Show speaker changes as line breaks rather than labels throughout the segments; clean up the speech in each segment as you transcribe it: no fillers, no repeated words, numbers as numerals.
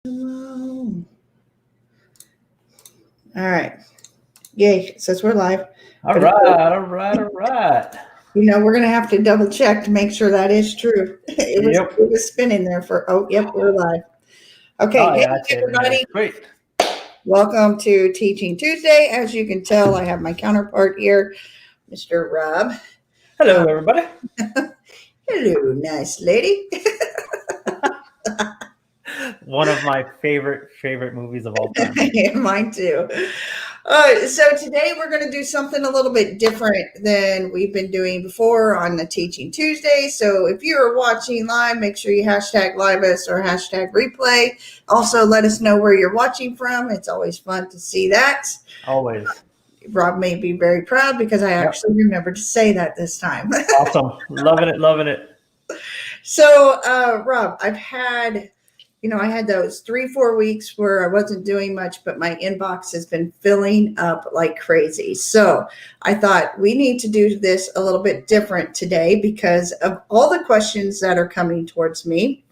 All right. Yay. Says we're live.
All
But
right, all right, all right.
we're going to have to double check to make sure that is true. It was
Yep.
it was spinning there for, oh, yep, we're live. Okay.
Oh,
Hey,
yeah, that's it in there.
everybody.
Sweet.
Welcome to Teaching Tuesday. As you can tell, I have my counterpart here, Mr. Rob.
Hello, everybody.
Hello, nice lady.
One of my favorite movies of all time.
Yeah, mine too. So today we're going to do something a little bit different than we've been doing before on the Teaching Tuesday. So if you're watching live, make sure you hashtag live us or hashtag replay. Also, let us know where you're watching from. It's always fun to see that.
Always.
Rob may be very proud because I actually remembered to say that this time.
Awesome. Loving it, loving it.
So, Rob, I had those 3-4 weeks where I wasn't doing much, but my inbox has been filling up like crazy. So I thought we need to do this a little bit different today because of all the questions that are coming towards me.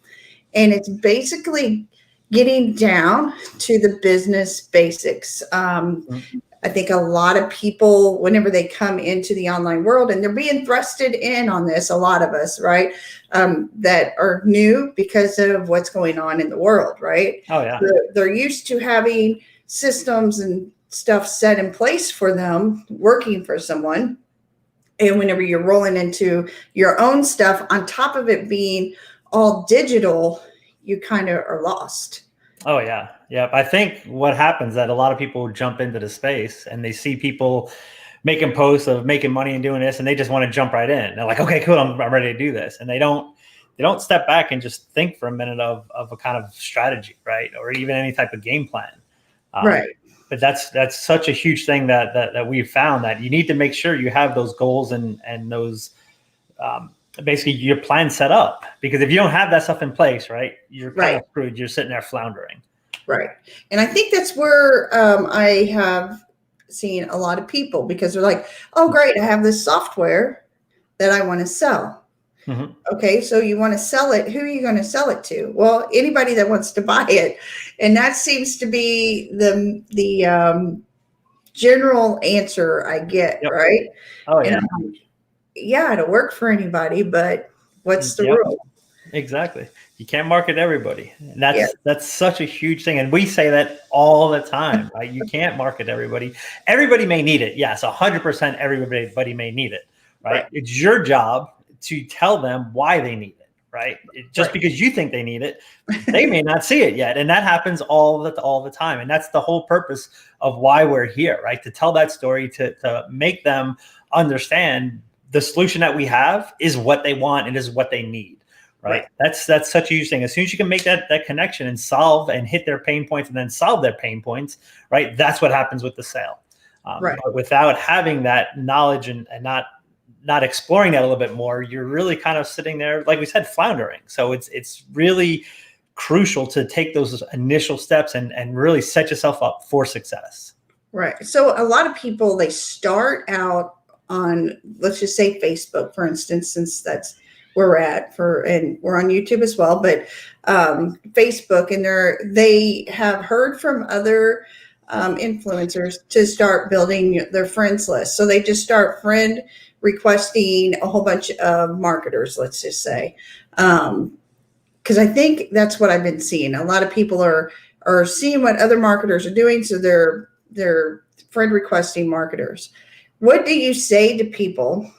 And it's basically getting down to the business basics. I think a lot of people, whenever they come into the online world and they're being thrusted in on this, a lot of us, right, that are new because of what's going on in the world, right?
Oh, yeah.
They're used to having systems and stuff set in place for them, working for someone. And whenever you're rolling into your own stuff, on top of it being all digital, you kind of are lost.
Oh, yeah. Yeah. I think what happens that a lot of people jump into the space and they see people making posts of making money and doing this, and they just want to jump right in. They're like, okay, cool, I'm ready to do this. And they don't step back and just think for a minute of a kind of strategy, right? Or even any type of game plan.
Right.
But that's such a huge thing that we've found, that you need to make sure you have those goals and those basically your plan set up, because if you don't have that stuff in place, right, you're kind of screwed. You're sitting there floundering.
Right. And I think that's where I have seen a lot of people, because they're like, oh, great, I have this software that I want to sell. Mm-hmm. Okay, so you want to sell it. Who are you going to sell it to? Well, anybody that wants to buy it. And that seems to be the general answer I get,
Yep.
right?
Oh, yeah.
And yeah, it'll work for anybody, but what's the rule?
Exactly. You can't market everybody. That's such a huge thing. And we say that all the time, right? You can't market everybody. Everybody may need it. Yes, 100% everybody may need it, right? It's your job to tell them why they need it, right? Just because you think they need it, they may not see it yet. And that happens all the time. And that's the whole purpose of why we're here, right? To tell that story, to make them understand the solution that we have is what they want and is what they need, right? That's such a huge thing. As soon as you can make that connection and solve and hit their pain points and then solve their pain points, right? That's what happens with the sale. But without having that knowledge and not exploring that a little bit more, you're really kind of sitting there, like we said, floundering. So it's really crucial to take those initial steps and really set yourself up for success.
Right. So a lot of people, they start out on, let's just say Facebook, for instance, since that's where we're at, and we're on YouTube as well, but Facebook, and they have heard from other influencers to start building their friends list. So they just start friend requesting a whole bunch of marketers, let's just say. Because I think that's what I've been seeing. A lot of people are seeing what other marketers are doing, so they're friend requesting marketers. What do you say to people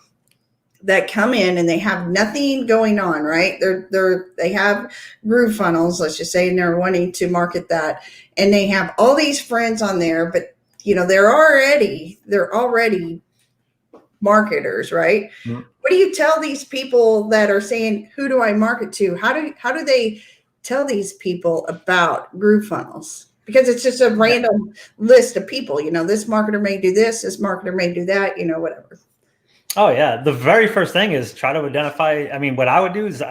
that come in and they have nothing going on, right? They have GrooveFunnels, let's just say, and they're wanting to market that, and they have all these friends on there, but they're already marketers, right? Mm-hmm. What do you tell these people that are saying, who do I market to? How do they tell these people about GrooveFunnels? Because it's just a random list of people. This marketer may do this marketer may do that, whatever.
Oh, yeah. The very first thing is try to identify. I mean, what I would do is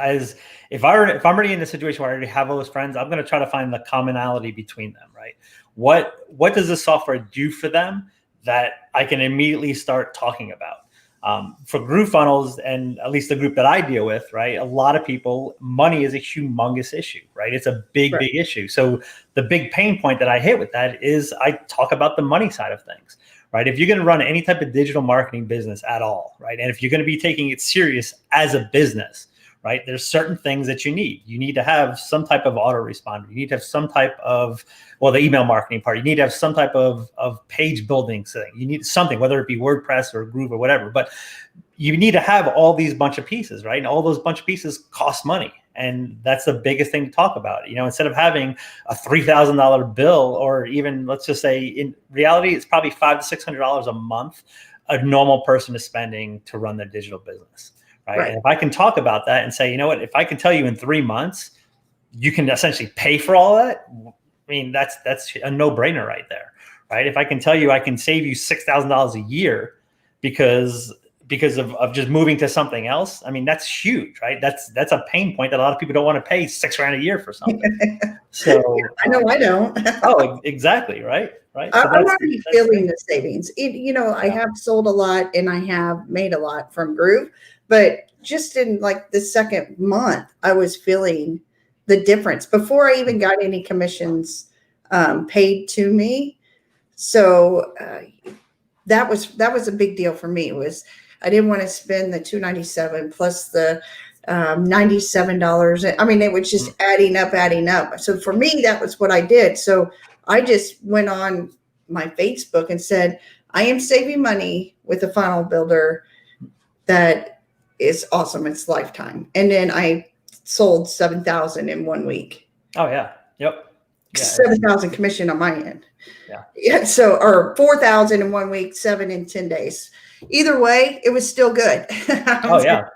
if I'm already in a situation where I already have all those friends, I'm going to try to find the commonality between them, right? What does the software do for them that I can immediately start talking about? For GrooveFunnels, and at least the group that I deal with, right, a lot of people, money is a humongous issue, right? It's a big, big issue. So the big pain point that I hit with that is I talk about the money side of things, right? If you're going to run any type of digital marketing business at all, right, and if you're going to be taking it serious as a business, right, there's certain things that you need. You need to have some type of autoresponder. You need to have some type of, well, the email marketing part. You need to have some type of page building thing. You need something, whether it be WordPress or Groove or whatever. But you need to have all these bunch of pieces, right? And all those bunch of pieces cost money. And that's the biggest thing to talk about. You know, instead of having a $3,000 bill, or even, let's just say, in reality, it's probably $500 to $600 a month a normal person is spending to run their digital business. Right. And if I can talk about that and say, you know what, if I can tell you in 3 months, you can essentially pay for all that. I mean, that's a no-brainer right there. Right. If I can tell you I can save you $6,000 a year because of just moving to something else. I mean, that's huge, right? That's a pain point that a lot of people don't want to pay $6,000 a year for something. So
I know I don't.
Oh, exactly. Right. Right. So
I'm already feeling the savings. I have sold a lot and I have made a lot from Groove. But just in like the second month, I was feeling the difference before I even got any commissions paid to me. So that was a big deal for me. I didn't want to spend the $297 plus the $97. I mean, it was just adding up. So for me, that was what I did. So I just went on my Facebook and said, I am saving money with a funnel builder that is awesome. It's lifetime. And then I sold 7,000 in 1 week.
Oh yeah. Yep. Yeah,
7,000 commission on my end.
Yeah.
So, or 4,000 in 1 week, 7 in 10 days. Either way, it was still good.
Oh yeah.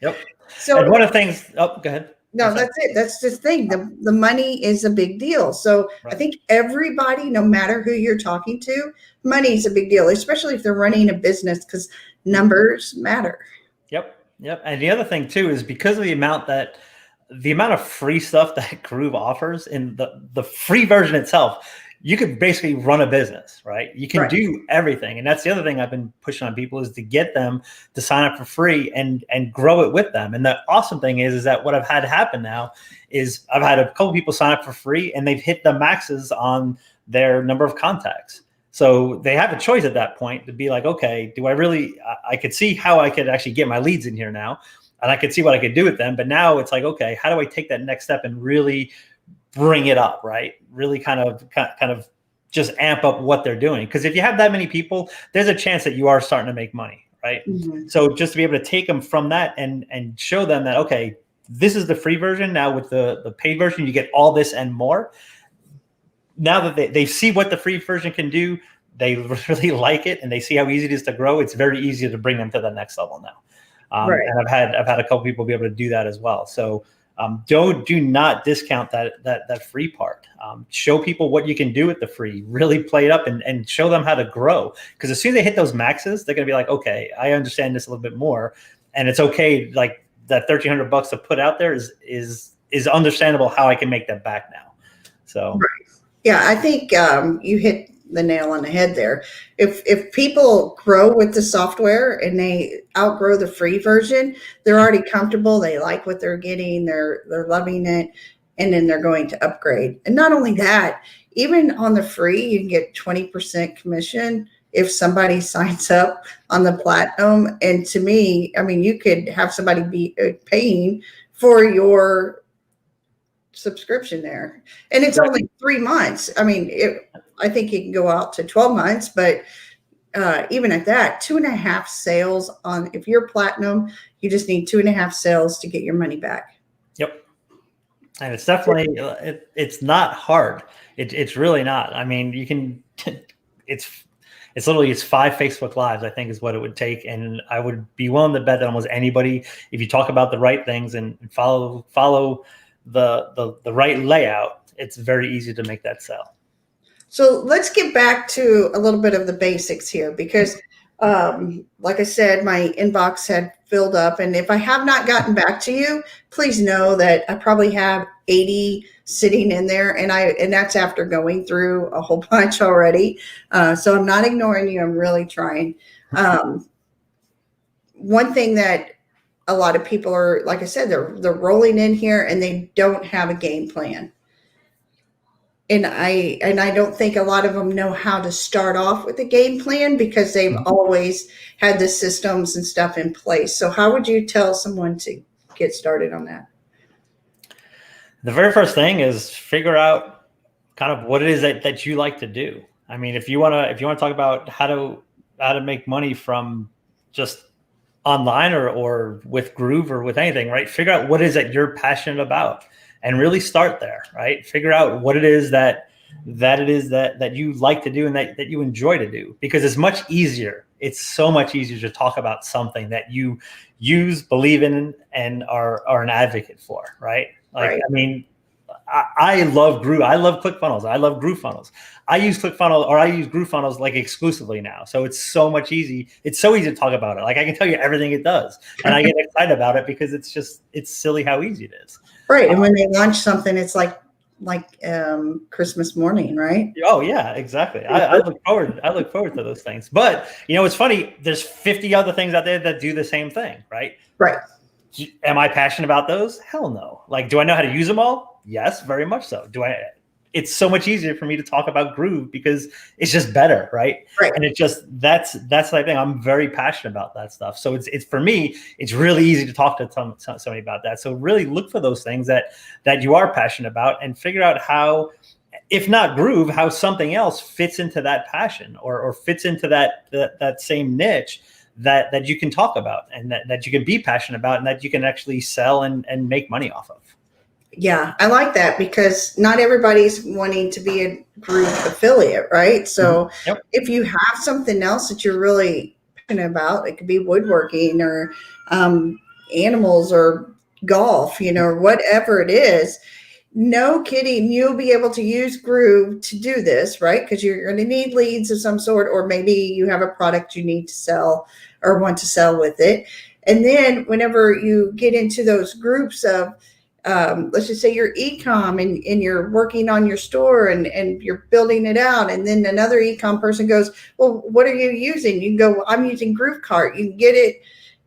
Yep. So and one of the things, go ahead.
No, that's it. That's the thing. The money is a big deal. So I think everybody, no matter who you're talking to, money is a big deal, especially if they're running a business, because numbers matter.
Yep. And the other thing too is because of the amount of free stuff that Groove offers in the free version itself, you could basically run a business, right? You can do everything. And that's the other thing I've been pushing on people is to get them to sign up for free and grow it with them. And the awesome thing is that what I've had happen now is I've had a couple people sign up for free and they've hit the maxes on their number of contacts. So they have a choice at that point to be like, okay, I could see how I could actually get my leads in here now, and I could see what I could do with them. But now it's like, okay, how do I take that next step and really bring it up, right? Really kind of just amp up what they're doing. Because if you have that many people, there's a chance that you are starting to make money, right? Mm-hmm. So just to be able to take them from that and show them that, okay, this is the free version. Now with the paid version, you get all this and more. Now that they see what the free version can do, they really like it, and they see how easy it is to grow. It's very easy to bring them to the next level now. And I've had a couple people be able to do that as well. So do not discount that free part. Show people what you can do with the free. Really play it up and show them how to grow. Because as soon as they hit those maxes, they're going to be like, okay, I understand this a little bit more, and it's okay. Like that $1,300 to put out there is understandable how I can make that back now. So.
Yeah, I think you hit the nail on the head there. If people grow with the software and they outgrow the free version, they're already comfortable. They like what they're getting. They're loving it, and then they're going to upgrade. And not only that, even on the free, you can get 20% commission if somebody signs up on the platinum. And to me, I mean, you could have somebody be paying for your subscription there, and it's only 3 months. I mean, I think it can go out to 12 months, but even at that, 2.5 sales on, if you're platinum, you just need 2.5 sales to get your money back.
Yep. And it's definitely, it's not hard. It's really not. I mean, you can, it's literally 5 Facebook Lives, I think is what it would take. And I would be willing to bet that almost anybody, if you talk about the right things and follow the right layout, it's very easy to make that sell.
So let's get back to a little bit of the basics here, because like I said, my inbox had filled up, and if I have not gotten back to you, please know that I probably have 80 sitting in there, and that's after going through a whole bunch already. So I'm not ignoring you. I'm really trying. one thing that a lot of people are, like I said, they're rolling in here and they don't have a game plan. And I don't think a lot of them know how to start off with a game plan because they've always had the systems and stuff in place. So how would you tell someone to get started on that?
The very first thing is figure out kind of what it is that you like to do. I mean, if you want to talk about how to make money from just online or with Groove or with anything, right? Figure out what it is that you're passionate about and really start there, right? Figure out what it is that you like to do and that you enjoy to do, because it's much easier. It's so much easier to talk about something that you use, believe in, and are an advocate for, right? Like, right. I mean, I love Groove. I love ClickFunnels. I love GrooveFunnels. I use GrooveFunnels like exclusively now. So it's so much easy. It's so easy to talk about it. Like I can tell you everything it does, and I get excited about it because it's silly how easy it is.
Right. And when they launch something, it's like Christmas morning, right?
Oh yeah, exactly. I look forward to those things. But it's funny. There's 50 other things out there that do the same thing, right?
Right.
Am I passionate about those? Hell no. Like, do I know how to use them all? Yes, very much so. It's so much easier for me to talk about Groove because it's just better, right?
Right.
And that's the thing. I'm very passionate about that stuff. So it's for me, it's really easy to talk to somebody about that. So really look for those things that you are passionate about and figure out how, if not Groove, how something else fits into that passion or fits into that same niche that you can talk about and that you can be passionate about and that you can actually sell and make money off of.
Yeah, I like that because not everybody's wanting to be a Groove affiliate, right? So if you have something else that you're really passionate about, it could be woodworking or animals or golf, or whatever it is. No kidding, you'll be able to use Groove to do this, right? Because you're going to need leads of some sort, or maybe you have a product you need to sell or want to sell with it. And then whenever you get into those groups of, let's just say you're e-com and you're working on your store and you're building it out. And then another e-com person goes, well, what are you using? You can go, well, I'm using GrooveCart. You can get it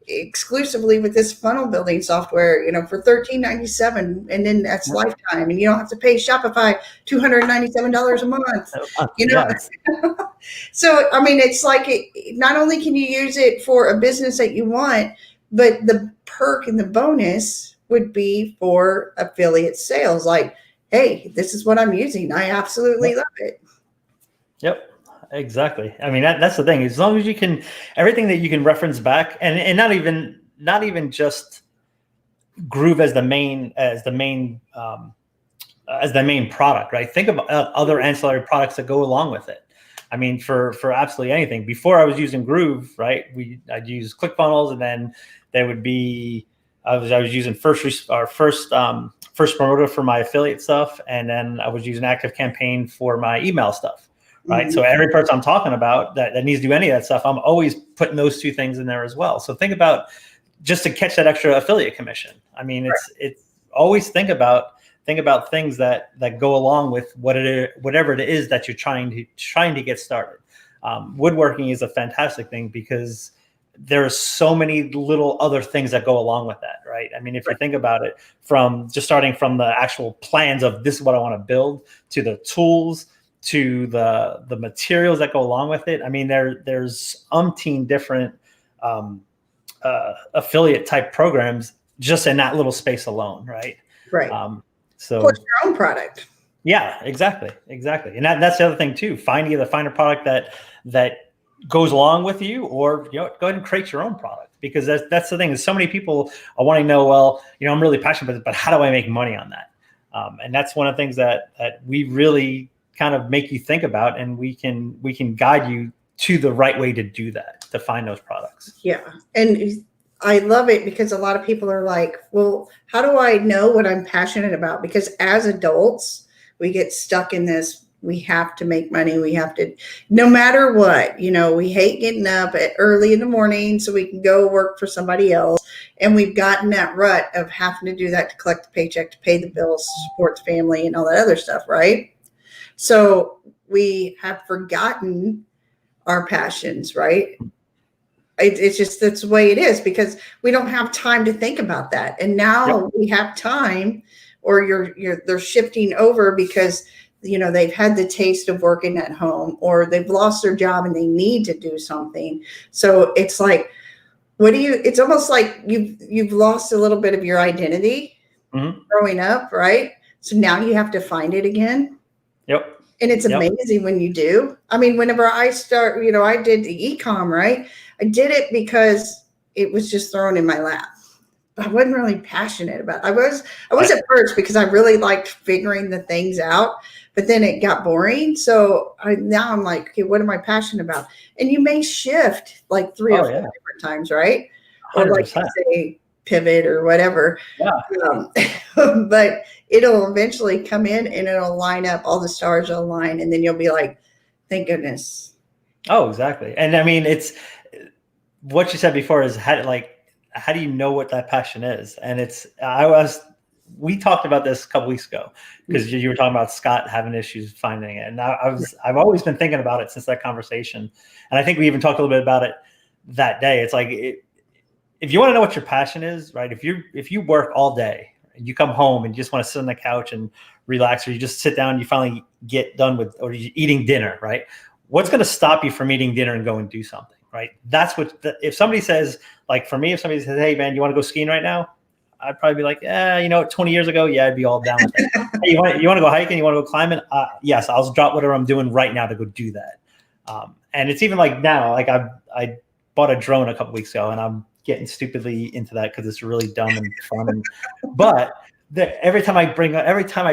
exclusively with this funnel building software, for $13.97, and then that's lifetime, and you don't have to pay Shopify $297 a month.
Yes.
So I mean, it's like not only can you use it for a business that you want, but the perk and the bonus would be for affiliate sales. Like, hey, this is what I'm using. I absolutely love it.
Yep. Exactly. I mean, that's the thing. As long as you can, everything that you can reference back, and not even just Groove as the main product, right? Think of other ancillary products that go along with it. I mean, for absolutely anything. Before I was using Groove, right? I'd use ClickFunnels, and then there would be I was using First Promoter for my affiliate stuff, and then I was using ActiveCampaign for my email stuff. Right. Mm-hmm. So every person I'm talking about that needs to do any of that stuff, I'm always putting those two things in there as well. So think about just to catch that extra affiliate commission. I mean, it's always think about things that go along with whatever it is that you're trying to get started. Woodworking is a fantastic thing because there's so many little other things that go along with that. Right. I mean, if you think about it, from just starting from the actual plans of this is what I want to build to the tools, to the materials that go along with it. I mean, there's umpteen different affiliate type programs just in that little space alone, right?
Right.
So
push your own product.
Yeah, exactly. And that's the other thing too. Find a product that goes along with you, or go ahead and create your own product, because that's the thing. Is so many people are wanting to know, well, I'm really passionate about it, but how do I make money on that? And that's one of the things that we really kind of make you think about, and we can guide you to the right way to do that, to find those products.
Yeah. And I love it because a lot of people are like, well, how do I know what I'm passionate about? Because as adults, we get stuck in this. We have to make money. We have to, no matter what, we hate getting up early in the morning so we can go work for somebody else. And we've gotten that rut of having to do that to collect the paycheck, to pay the bills, support the family, and all that other stuff, right? So we have forgotten our passions, right? It's just, that's the way it is, because we don't have time to think about that. And now we have time, or they're shifting over because, they've had the taste of working at home, or they've lost their job and they need to do something. So it's like, it's almost like you've lost a little bit of your identity growing up, right? So now you have to find it again.
Yep.
And it's amazing when you do. I mean, whenever I start, I did the e-com, right? I did it because it was just thrown in my lap. I wasn't really passionate about it. I was at first, because I really liked figuring the things out, but then it got boring. So now I'm like, okay, what am I passionate about? And you may shift like 3 or 4 different times, right? 100%. Or like you say, pivot or whatever. But it'll eventually come in and it'll line up, all the stars will align, and then you'll be like, thank goodness.
Oh, exactly. And I mean, it's what you said before is how do you know what that passion is? And we talked about this a couple weeks ago, because you were talking about Scott having issues finding it. And I've always been thinking about it since that conversation. And I think we even talked a little bit about it that day. It's like, if you want to know what your passion is, right? If you work all day and you come home and you just want to sit on the couch and relax, or you just sit down and you finally get done with, or you're eating dinner, right? What's going to stop you from eating dinner and go and do something, right? That's if somebody says, like for me, if somebody says, hey man, you want to go skiing right now? I'd probably be like, 20 years ago, I'd be all down with it. Hey, you want to go hiking? You want to go climbing? Yes, I'll drop whatever I'm doing right now to go do that. And it's even like now, like I bought a drone a couple weeks ago, and I'm getting stupidly into that because it's really dumb and fun. But every time I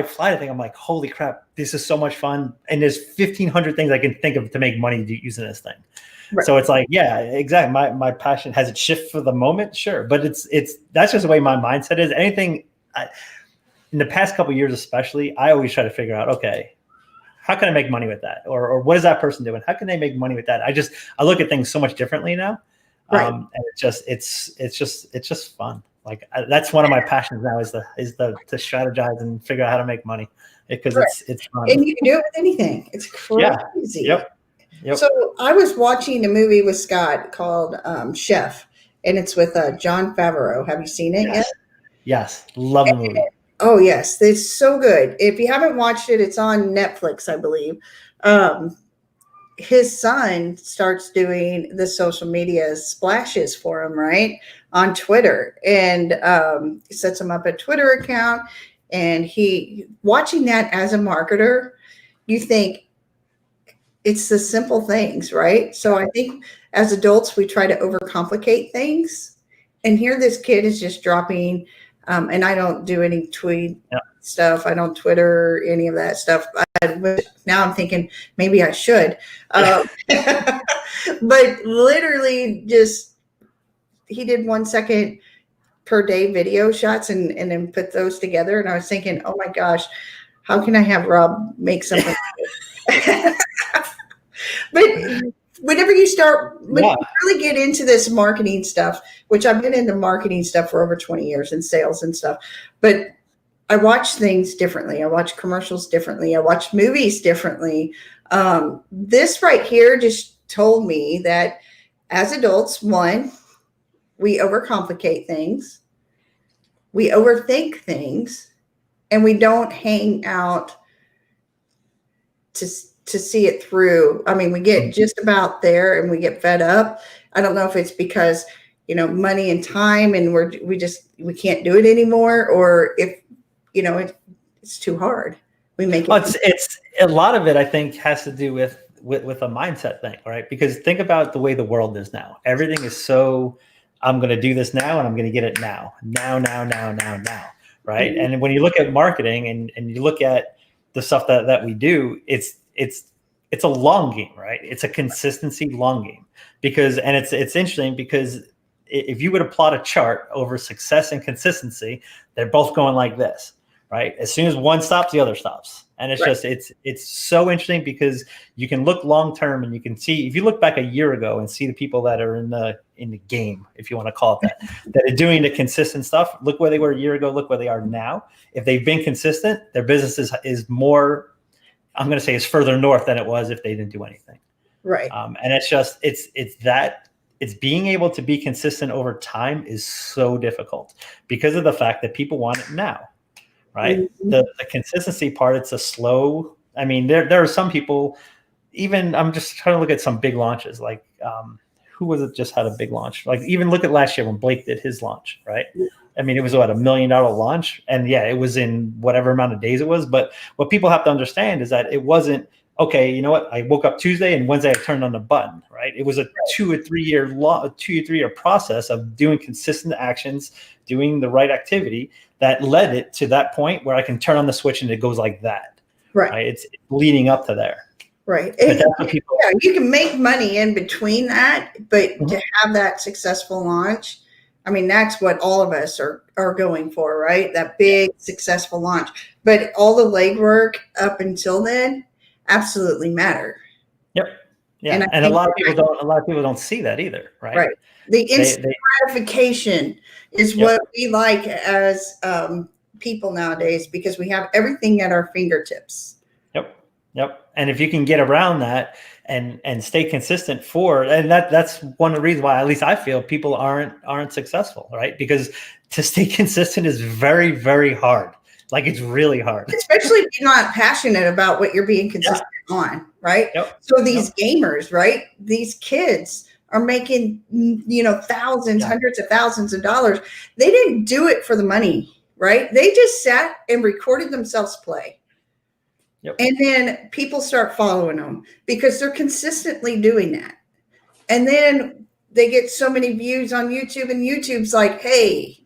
fly the thing, I'm like, holy crap, this is so much fun. And there's 1,500 things I can think of to make money using this thing. Right. So it's like, yeah, exactly. My passion, has it shifted for the moment? Sure. But that's just the way my mindset is. Anything in the past couple of years, especially, I always try to figure out, okay, how can I make money with that? Or what is that person doing? How can they make money with that? I look at things so much differently now. Right. And it's just fun. Like that's one of my passions now is to strategize and figure out how to make money, because it's fun.
And you can do it with anything. It's crazy.
Yeah. Yep.
So I was watching a movie with Scott called Chef, and it's with Jon Favreau. Have you seen it yet?
Yes. Love the movie.
Oh yes, it's so good. If you haven't watched it, it's on Netflix, I believe. His son starts doing the social media splashes for him, right, on Twitter, and he sets him up a Twitter account. And watching that as a marketer, you think it's the simple things, right? So I think as adults, we try to overcomplicate things. And here this kid is just dropping, and I don't do any tweet stuff. I don't Twitter any of that stuff. Now I'm thinking maybe I should. But literally he did 1 second per day video shots and then put those together. And I was thinking, oh my gosh, how can I have Rob make something? But whenever you really get into this marketing stuff, which I've been into marketing stuff for over 20 years and sales and stuff, but I watch things differently. I watch commercials differently. I watch movies differently. This right here just told me that as adults, one, we overcomplicate things, we overthink things, and we don't hang out to see it through. I mean, we get just about there and we get fed up. I don't know if it's because, money and time, and we can't do it anymore, or if, it's too hard. We make it.
Well, it's a lot of it, I think, has to do with a mindset thing, right? Because think about the way the world is now. Everything is so, I'm going to do this now and I'm going to get it now, right? Mm-hmm. And when you look at marketing and you look at the stuff that we do, it's a long game, right? It's a consistency long game, and it's interesting because if you were to plot a chart over success and consistency, they're both going like this, right? As soon as one stops, the other stops. And it's just, it's so interesting because you can look long-term and you can see, if you look back a year ago and see the people that are in the game, if you want to call it that are doing the consistent stuff, look where they were a year ago, look where they are now. If they've been consistent, their business is more, I'm going to say, is further north than it was if they didn't do anything.
Right.
And it's just, it's that it's being able to be consistent over time is so difficult because of the fact that people want it now, right?
Mm-hmm.
The consistency part, it's a slow. I mean, there are some people. Even I'm just trying to look at some big launches, like who was it just had a big launch? Like even look at last year when Blake did his launch, right? I mean, it was what, $1 million launch, and yeah, it was in whatever amount of days it was. But what people have to understand is that it wasn't okay. You know what? I woke up Tuesday and Wednesday I turned on the button, right? It was a 2 or 3 year process of doing consistent actions, doing the right activity that led it to that point where I can turn on the switch and it goes like that. Right? It's leading up to there.
Right.
But that's what people.
Yeah, you can make money in between that, but to have that successful launch, I mean, that's what all of us are going for, right? That big successful launch. But all the legwork up until then absolutely matter.
Yep. Yeah. And a lot of people don't see that either, right?
Right. The instant gratification is what we like as people nowadays, because we have everything at our fingertips.
Yep. And if you can get around that and stay consistent and that's one of the reasons why, at least I feel, people aren't successful, right? Because to stay consistent is very, very hard. Like, it's really hard. Especially
if you're not passionate about what you're being consistent on, right?
Yep.
So these gamers, right? These kids are making, thousands, hundreds of thousands of dollars. They didn't do it for the money, right? They just sat and recorded themselves play.
Yep.
And then people start following them because they're consistently doing that. And then they get so many views on YouTube, and YouTube's like, hey,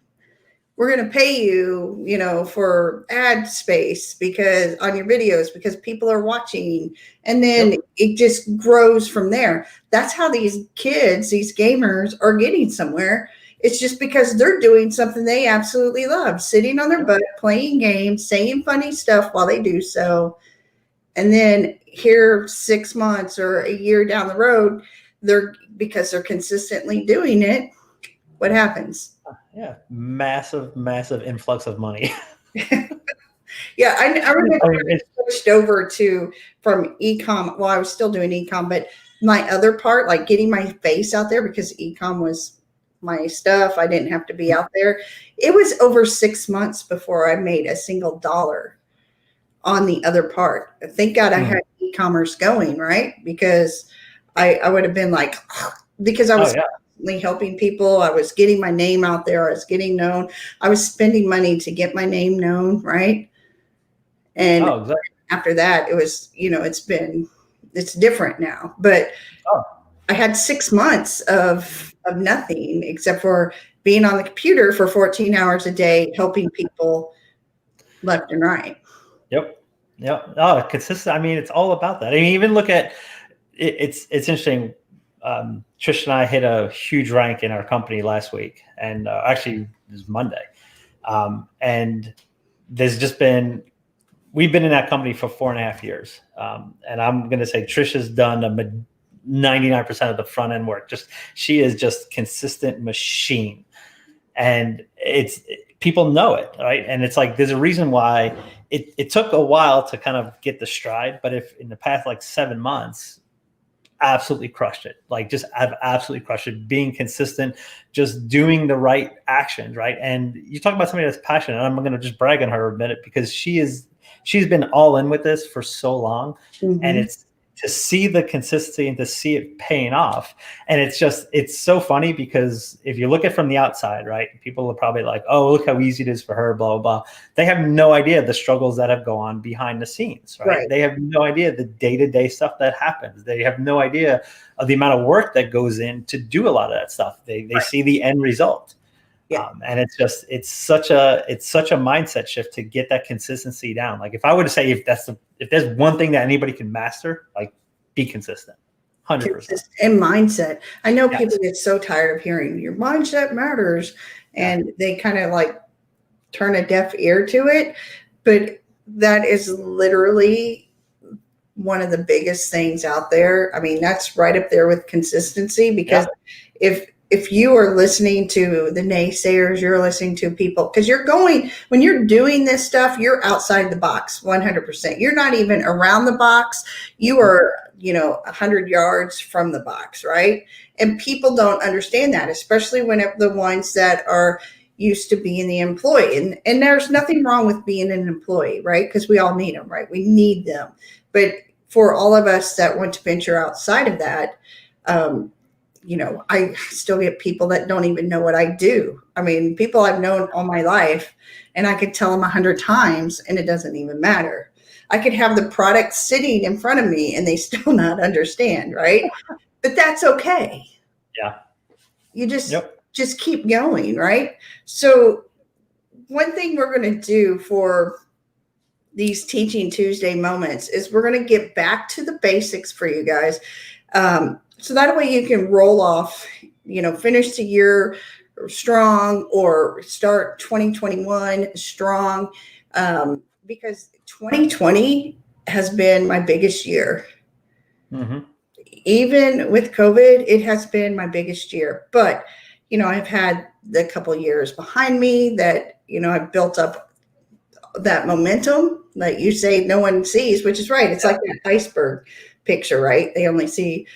we're going to pay you, for ad space because on your videos, because people are watching. And then it just grows from there. That's how these kids, these gamers, are getting somewhere. It's just because they're doing something they absolutely love, sitting on their butt, playing games, saying funny stuff while they do so. And then here 6 months or a year down the road, because they're consistently doing it, what happens?
Yeah, massive influx of money.
Yeah, I remember I switched over from e-com. Well, I was still doing e-com, but my other part, like getting my face out there, because e-com was my stuff. I didn't have to be out there. It was over 6 months before I made a single dollar on the other part. Thank God I had e-commerce going, right? Because I would have been like, because I was helping people. I was getting my name out there. I was getting known. I was spending money to get my name known, right? And after that, it was, it's different now. But I had 6 months of nothing except for being on the computer for 14 hours a day, helping people left and right.
Yep. Oh, consistent. I mean, it's all about that. I mean, even look at it, it's interesting. Trish and I hit a huge rank in our company last week, and actually it was Monday. And there's just we've been in that company for 4.5 years. And I'm going to say Trish has done 99% of the front end work. She is just consistent machine. And people know it, right? And it's like, there's a reason why it took a while to kind of get the stride, but if in the past, 7 months, absolutely crushed it. I've absolutely crushed it, being consistent, just doing the right actions, right? And you talk about somebody that's passionate, and I'm going to just brag on her a minute, because she's been all in with this for so long. And it's to see the consistency and to see it paying off. And it's so funny, because if you look at it from the outside, right, people are probably like, oh, look how easy it is for her, blah, blah, blah. They have no idea the struggles that have gone on behind the scenes, right? They have no idea the day-to-day stuff that happens. They have no idea of the amount of work that goes in to do a lot of that stuff. They see the end result. And it's such a mindset shift to get that consistency down. Like, if I were to say, if there's one thing that anybody can master, be consistent, 100%.
And mindset. I know people get so tired of hearing your mindset matters, and they kind of turn a deaf ear to it. But that is literally one of the biggest things out there. I mean, that's right up there with consistency, because if if you are listening to the naysayers, you're listening to people, because when you're doing this stuff, you're outside the box 100%. You're not even around the box. You are, 100 yards from the box, right? And people don't understand that, especially when the ones that are used to being the employee. And there's nothing wrong with being an employee, right? Because we all need them, right? We need them. But for all of us that want to venture outside of that, I still get people that don't even know what I do. I mean, people I've known all my life, and I could tell them 100 times and it doesn't even matter. I could have the product sitting in front of me and they still not understand, right? But that's okay.
Yeah.
You just keep going, right? So one thing we're going to do for these Teaching Tuesday moments is we're going to get back to the basics for you guys. So that way you can roll off, finish the year strong or start 2021 strong. Because 2020 has been my biggest year. Mm-hmm. Even with COVID, it has been my biggest year. But, I've had a couple of years behind me that, I've built up that momentum that you say no one sees, which is right. It's like that iceberg picture, right? They only see,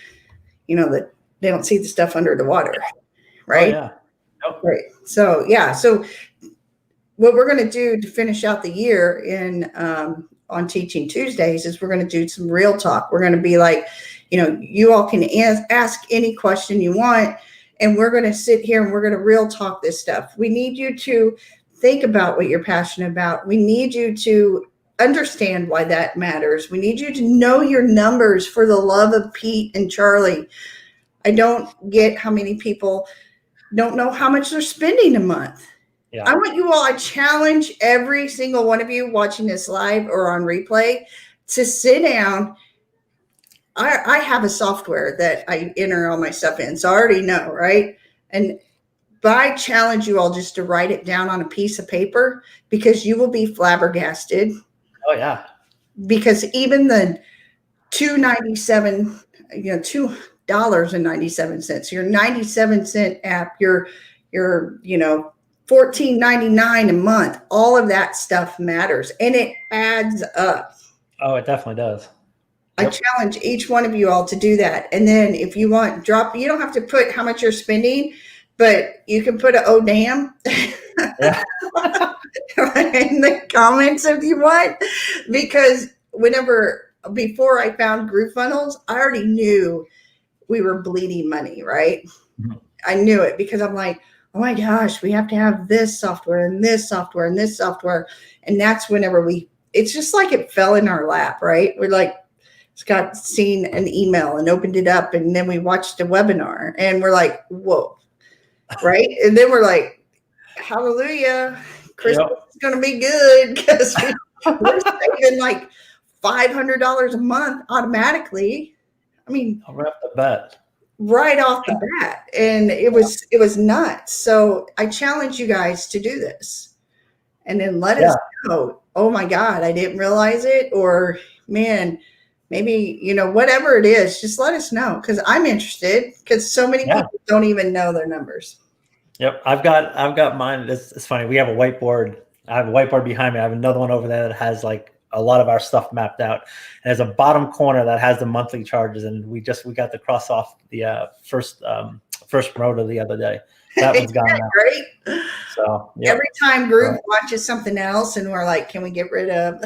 that they don't see the stuff under the water, right?
Oh, yeah. Nope.
Right. So, yeah. So what we're going to do to finish out the year on Teaching Tuesdays is we're going to do some real talk. We're going to be like, you all can ask any question you want, and we're going to sit here and we're going to real talk this stuff. We need you to think about what you're passionate about. We need you to understand why that matters. We need you to know your numbers, for the love of Pete and Charlie. I don't get how many people don't know how much they're spending a month. Yeah. I want you all, I challenge every single one of you watching this live or on replay to sit down. I have a software that I enter all my stuff in, so I already know, right? But I challenge you all just to write it down on a piece of paper, because you will be flabbergasted.
Oh, yeah.
Because even the $2.97, $2.97, your 97-cent app, your $14.99 a month, all of that stuff matters, and it adds up.
Oh, it definitely does.
Yep. I challenge each one of you all to do that. And then if you want, you don't have to put how much you're spending, but you can put oh damn yeah. in the comments if you want, because before I found GrooveFunnels, I already knew we were bleeding money, right? Mm-hmm. I knew it, because I'm like, oh my gosh, we have to have this software and this software and this software. And that's whenever it's just like it fell in our lap, right? We're like, Scott seen an email and opened it up, and then we watched a webinar and we're like, whoa, right? And then we're like, hallelujah, Christmas is going to be good, because we're saving like $500 a month automatically. I mean,
right off the bat.
Right off the bat. And it was nuts. So I challenge you guys to do this, and then let us know, oh my God, I didn't realize it, or man, maybe, whatever it is, just let us know, because I'm interested, because so many people don't even know their numbers.
Yep. I've got mine. It's funny. We have a whiteboard. I have a whiteboard behind me. I have another one over there that has like a lot of our stuff mapped out. And there's a bottom corner that has the monthly charges. And we got to cross off the first promoter the other day. That one's gone now.
Right?
So
every time Groove watches something else and we're like, can we get rid of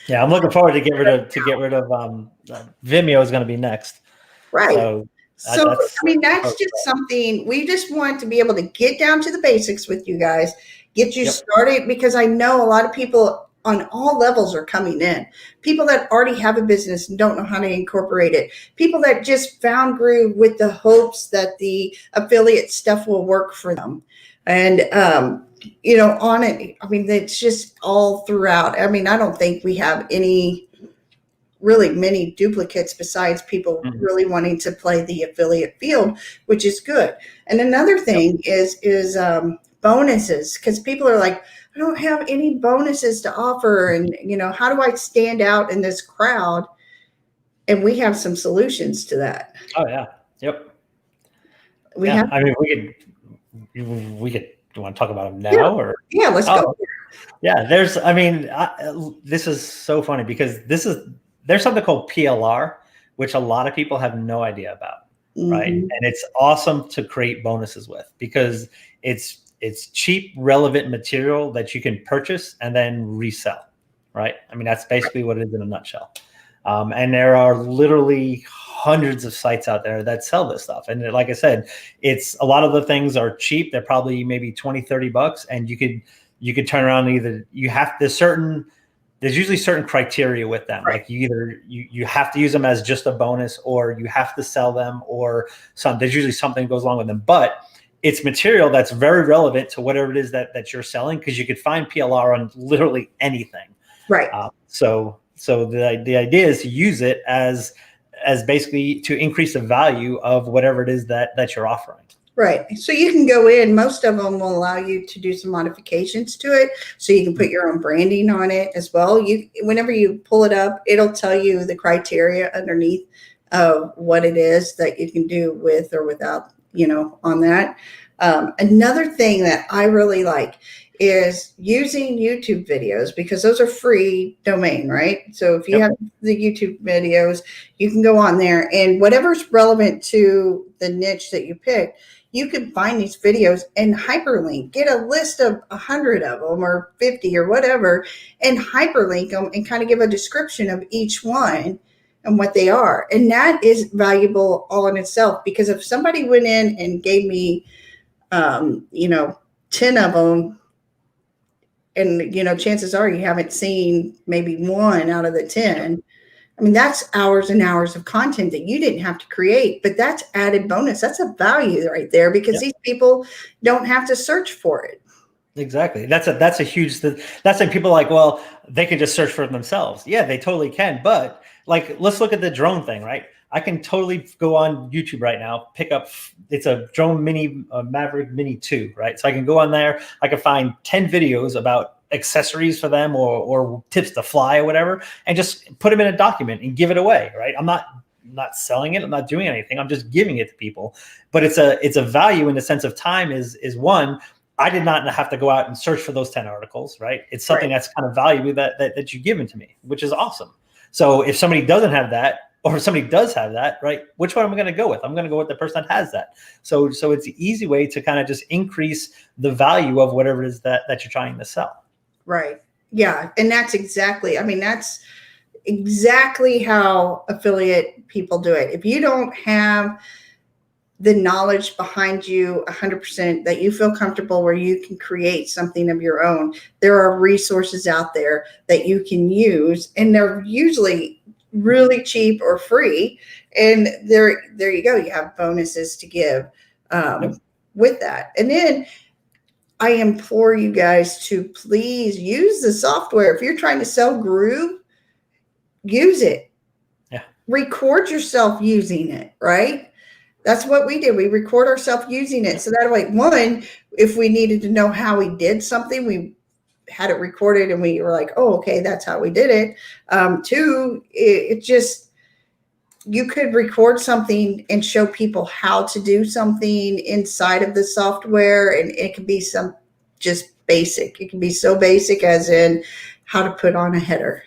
Yeah, I'm looking forward to get rid of Vimeo is going to be next.
Right. So that's just something we just want to be able to get down to the basics with you guys, get you started, because I know a lot of people on all levels are coming in. People that already have a business and don't know how to incorporate it. People that just found Groove with the hopes that the affiliate stuff will work for them. And, on it, I mean, it's just all throughout. I mean, I don't think we have many duplicates besides people really wanting to play the affiliate field, which is good. And another thing is bonuses, because people are like, I don't have any bonuses to offer. And, how do I stand out in this crowd? And we have some solutions to that.
Oh, yeah. Yep.
We
Yeah,
have,
I mean, we could. Do you want to talk about them now,
yeah,
or?
yeah, let's
Oh,
go.
yeah. This is so funny because there's something called PLR, which a lot of people have no idea about, right?
Mhm.
And it's awesome to create bonuses with because it's cheap, relevant material that you can purchase and then resell, right? I mean, that's basically what it is in a nutshell. And there are literally hundreds of sites out there that sell this stuff. And like I said, it's a lot of the things are cheap. They're probably maybe 20, $30, and you could turn around and either there's usually certain criteria with them.
Right.
Like you have to use them as just a bonus, or you have to sell them, or there's usually something that goes along with them. But it's material that's very relevant to whatever it is that you're selling, because you could find PLR on literally anything.
Right.
So the idea is to use it as basically to increase the value of whatever it is that you're offering.
Right. So you can go in, most of them will allow you to do some modifications to it. So you can put your own branding on it as well. Whenever you pull it up, it'll tell you the criteria underneath of what it is that you can do with or without, on that. Another thing that I really like is using YouTube videos, because those are free domain, right? So if you have the YouTube videos, you can go on there, and whatever's relevant to the niche that you pick, you can find these videos and hyperlink, get a list of 100 of them or 50 or whatever, and hyperlink them and kind of give a description of each one and what they are. And that is valuable all in itself, because if somebody went in and gave me, 10 of them, and, chances are you haven't seen maybe one out of the 10. I mean, that's hours and hours of content that you didn't have to create, but that's added bonus. That's a value right there, because these people don't have to search for it.
Exactly. That's a huge, that's when people are like, well, they can just search for it themselves. Yeah, they totally can. But like, let's look at the drone thing, right? I can totally go on YouTube right now, pick up, it's a drone Maverick Mini 2, right? So I can go on there, I can find 10 videos about accessories for them, or tips to fly or whatever, and just put them in a document and give it away, right? I'm not selling it. I'm not doing anything. I'm just giving it to people. But it's a value in the sense of time is one, I did not have to go out and search for those 10 articles, right? It's something that's kind of valuable that you've given to me, which is awesome. So if somebody doesn't have that, or if somebody does have that, right, which one am I going to go with? I'm going to go with the person that has that. So it's an easy way to kind of just increase the value of whatever it is that you're trying to sell.
Right. Yeah. And that's exactly how affiliate people do it. If you don't have the knowledge behind you 100%, that you feel comfortable where you can create something of your own, there are resources out there that you can use, and they're usually really cheap or free. And there you go. You have bonuses to give with that. And then I implore you guys to please use the software. If you're trying to sell Groove, use it.
Yeah.
Record yourself using it, right? That's what we did. We record ourselves using it. So that way, one, if we needed to know how we did something, we had it recorded and we were like, oh, okay, that's how we did it. Two, you could record something and show people how to do something inside of the software. And it could be some just basic. It can be so basic as in how to put on a header.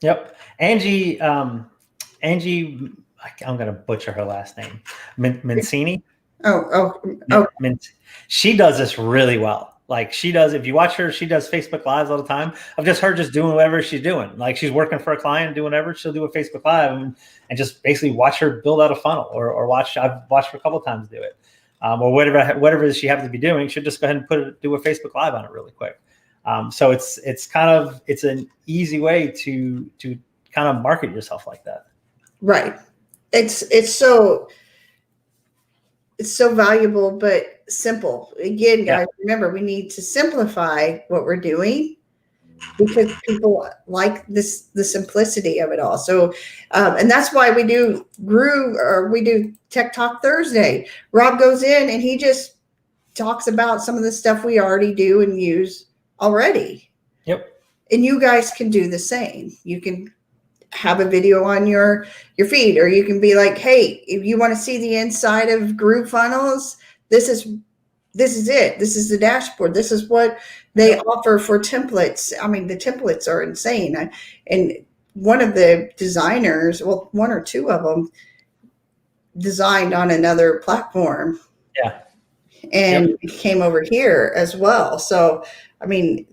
Yep. Angie, I'm going to butcher her last name. Mancini. She does this really well. Like she does, if you watch her, she does Facebook Lives all the time. I've just heard just doing whatever she's doing. Like she's working for a client, doing whatever, she'll do a Facebook Live and just basically watch her build out a funnel, or I've watched her a couple of times do it. Or whatever she happens to be doing, she'll just go ahead and do a Facebook Live on it really quick. So it's an easy way to kind of market yourself like that.
Right. It's so valuable, but simple. Again, guys, remember, we need to simplify what we're doing, because people like the simplicity of it all. So, and that's why we do Groove, or we do Tech Talk Thursday. Rob goes in and he just talks about some of the stuff we already do and use already.
Yep.
And you guys can do the same. You can have a video on your feed, or you can be like, hey, if you want to see the inside of GrooveFunnels, this is it. This is the dashboard. This is what they offer for templates. I mean, the templates are insane. And one of the designers, well, one or two of them, designed on another platform.
Yeah.
And came over here as well. So, I mean,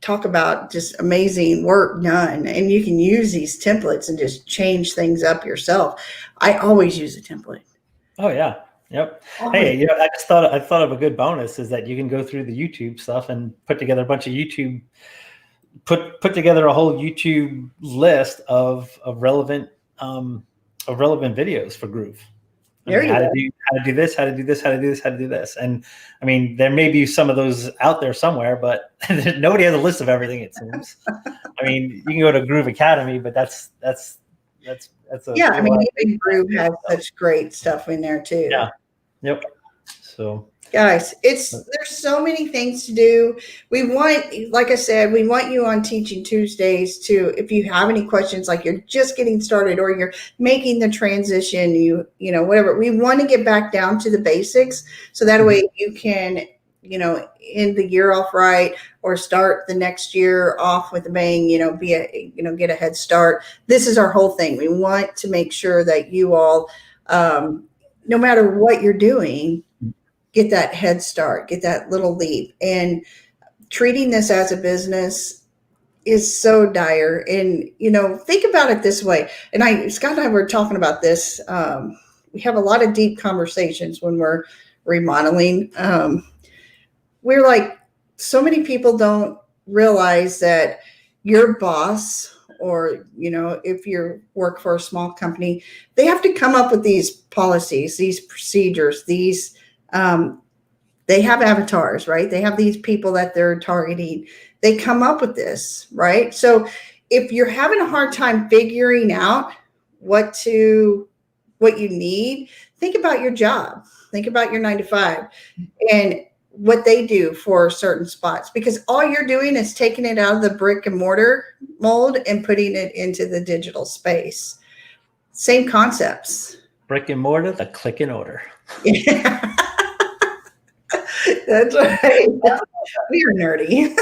talk about just amazing work done. And you can use these templates and just change things up yourself. I always use a template.
Oh, yeah. Yep. Hey, I thought of a good bonus is that you can go through the YouTube stuff and put together a bunch of YouTube, put together a whole YouTube list of relevant videos for Groove. How to do this, how to do this, how to do this, how to do this. And I mean, there may be some of those out there somewhere, but nobody has a list of everything, it seems. I mean, you can go to Groove Academy, but that's
yeah. I mean, even Groove has such great stuff in there too.
Yeah. Yep. So
guys, there's so many things to do. We want, like I said, we want you on Teaching Tuesdays to, if you have any questions, like you're just getting started or you're making the transition, you know, whatever, we want to get back down to the basics. So that way you can, you know, end the year off right, or start the next year off with a bang, you know, get a head start. This is our whole thing. We want to make sure that you all, no matter what you're doing, get that head start, get that little leap. And treating this as a business is so dire. And, you know, think about it this way. And Scott and I were talking about this. We have a lot of deep conversations when we're remodeling. We're like, so many people don't realize that your boss, or, you know, if you work for a small company, they have to come up with these policies, these procedures, these, they have avatars, right? They have these people that they're targeting. They come up with this, right? So if you're having a hard time figuring out what you need, think about your job. Think about your 9 to 5 and what they do for certain spots, because all you're doing is taking it out of the brick and mortar mold and putting it into the digital space. Same concepts.
Brick and mortar, the click and order.
Yeah. That's right. We are nerdy.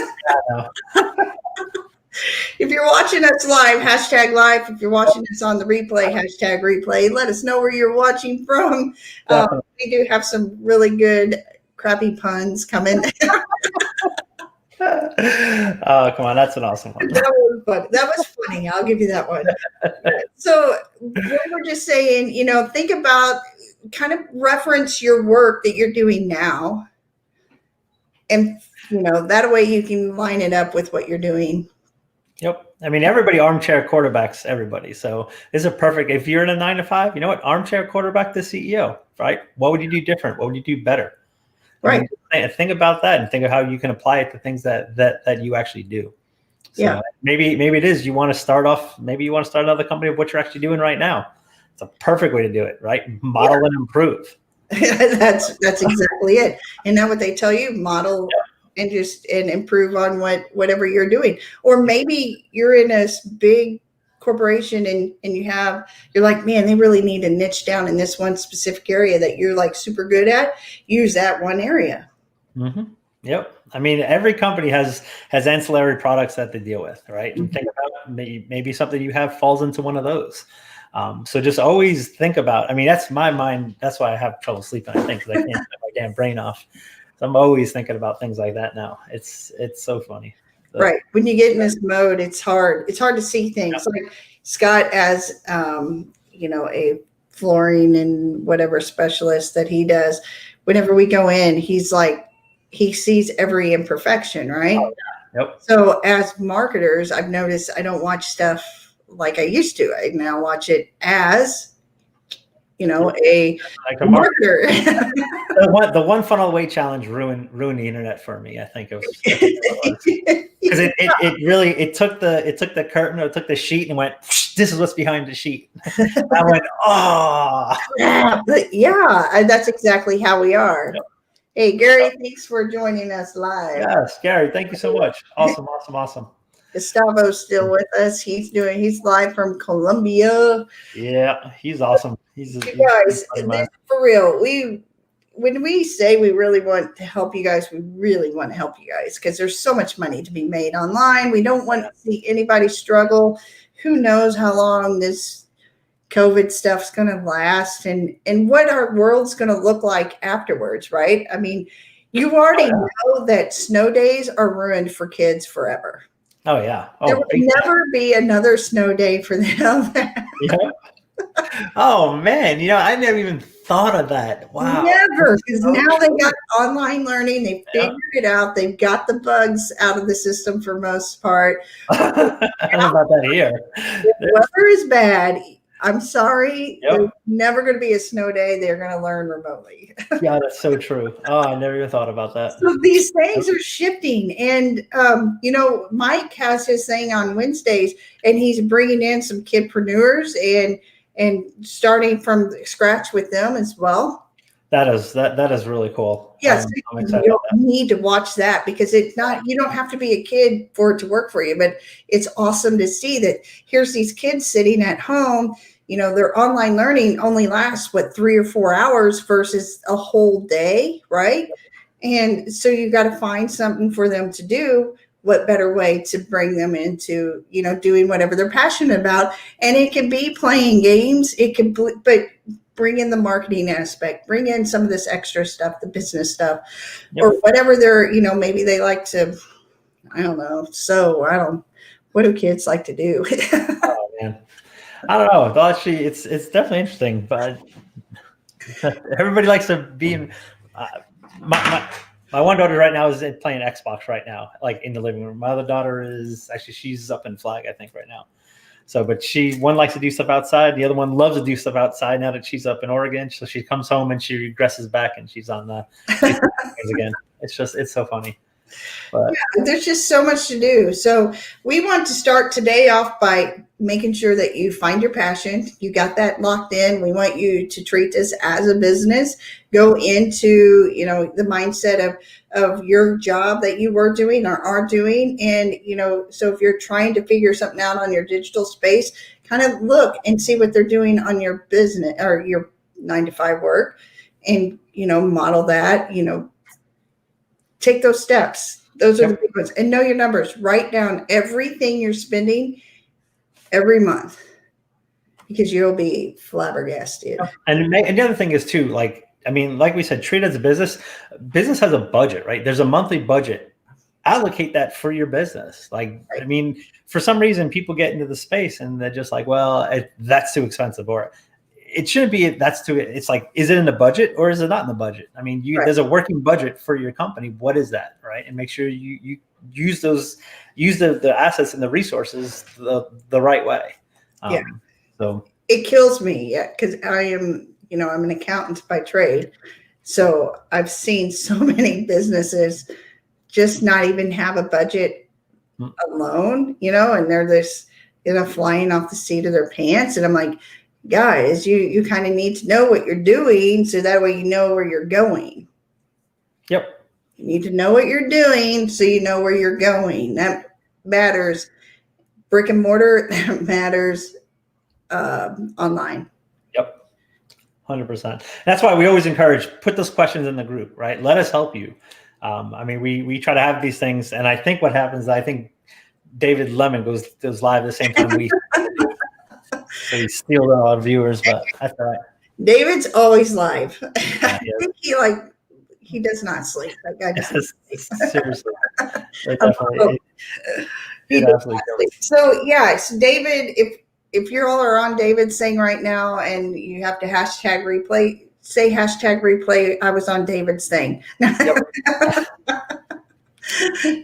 If you're watching us live, hashtag live. If you're watching us on the replay, hashtag replay. Let us know where you're watching from. We do have some really good crappy puns coming.
Oh, come on. That's an awesome one.
That was fun. That was funny. I'll give you that one. So we're just saying, you know, think about, kind of reference your work that you're doing now. And, you know, that way you can line it up with what you're doing.
Yep. I mean, everybody armchair quarterbacks everybody. So this is perfect. If you're in a 9 to 5, you know what? Armchair quarterback the CEO, right? What would you do different? What would you do better?
Right.
I mean, think about that and think of how you can apply it to things that you actually do. So
yeah.
Maybe it is you want to start off. Maybe you want to start another company of what you're actually doing right now. It's a perfect way to do it, right? Model and improve.
That's exactly it. And now what they tell you, model and improve on whatever you're doing. Or maybe you're in a big corporation and you're like, man, they really need to niche down in this one specific area that you're like super good at. Use that one area.
Mm-hmm. Yep. I mean, every company has ancillary products that they deal with, right? And think about maybe something you have falls into one of those. So just always think about, I mean, that's my mind. That's why I have trouble sleeping, I think, because I can't get my damn brain off. So I'm always thinking about things like that now. It's so funny. So,
right. When you get in this mode, it's hard. It's hard to see things. Like Scott, as you know, a flooring and whatever specialist that he does, whenever we go in, he's like, he sees every imperfection, right?
Oh, yeah. Yep.
So as marketers, I've noticed I don't watch stuff like I used to. I now watch it as, you know, a marketer.
the one funnel away challenge ruined the internet for me. I think it was because it took the curtain, or it took the sheet and went, this is what's behind the sheet. I went, oh
yeah, that's exactly how we are. Yep. Hey, Gary, thanks for joining us live.
Yes, Gary, thank you so much. Awesome.
Gustavo's still with us. He's live from Colombia.
Yeah, he's awesome.
You guys, for real, when we say we really want to help you guys, we really want to help you guys because there's so much money to be made online. We don't want to see anybody struggle. Who knows how long this COVID stuff's going to last and what our world's going to look like afterwards, right? I mean, you already know that snow days are ruined for kids forever.
Oh, yeah.
There will never be another snow day for them.
Yeah. Oh, man. I never even thought of that. Wow.
Never, because now they got online learning. They figured it out. They've got the bugs out of the system for most part.
I don't know about that here.
If weather is bad, I'm sorry. There's never going to be a snow day. They're going to learn remotely.
Yeah, that's so true. Oh, I never even thought about that.
So these things are shifting. And, Mike has his thing on Wednesdays, and he's bringing in some kidpreneurs and starting from scratch with them as well.
That is really cool.
Yes, you need to watch that because you don't have to be a kid for it to work for you, but it's awesome to see that here's these kids sitting at home, their online learning only lasts 3 or 4 hours versus a whole day, right? And so you got to find something for them to do. What better way to bring them into, doing whatever they're passionate about. And it can be playing games. It can, but bring in the marketing aspect, bring in some of this extra stuff, the business stuff, or whatever they're, maybe they like to, I don't know. So what do kids like to do?
Oh, man. I don't know. Well, actually, it's definitely interesting, but everybody likes to be in, my one daughter right now is playing Xbox right now, like in the living room. My other daughter she's up in Flag, I think, right now. So, but one likes to do stuff outside. The other one loves to do stuff outside now that she's up in Oregon. So she comes home and she regresses back and she's on the again. It's so funny. But
there's just so much to do. So we want to start today off by making sure that you find your passion. You got that locked in. We want you to treat this as a business. Go into, the mindset of your job that you were doing or are doing. And, so if you're trying to figure something out on your digital space, kind of look and see what they're doing on your business or your 9-to-5 work and, model that, take those steps. Those are the big ones. And know your numbers. Write down everything you're spending every month because you'll be flabbergasted.
And the other thing is too, like we said, treat it as a business. Business has a budget, right? There's a monthly budget. Allocate that for your business. For some reason, people get into the space and they're just like, well, that's too expensive, or it shouldn't be. It's like, is it in the budget or is it not in the budget? There's a working budget for your company. What is that, right? And make sure you use the assets and the resources the right way. So
it kills me, because I am, I'm an accountant by trade. So I've seen so many businesses just not even have a budget alone, and they're just, flying off the seat of their pants. And I'm like, guys, you kind of need to know what you're doing so that way you know where you're going.
Yep.
You need to know what you're doing so you know where you're going. That matters. Brick and mortar, that matters online.
Yep. 100%. That's why we always encourage, put those questions in the group, right? Let us help you. We try to have these things, and I think what happens is I think David Lemon goes live at the same time we so we steal our viewers, but that's all right.
David's always live. I think he does not sleep. That guy doesn't sleep.
Seriously. Definitely.
He does not sleep. So David, if you all are on David's thing right now and you have to hashtag replay, say hashtag replay, I was on David's thing. Yep.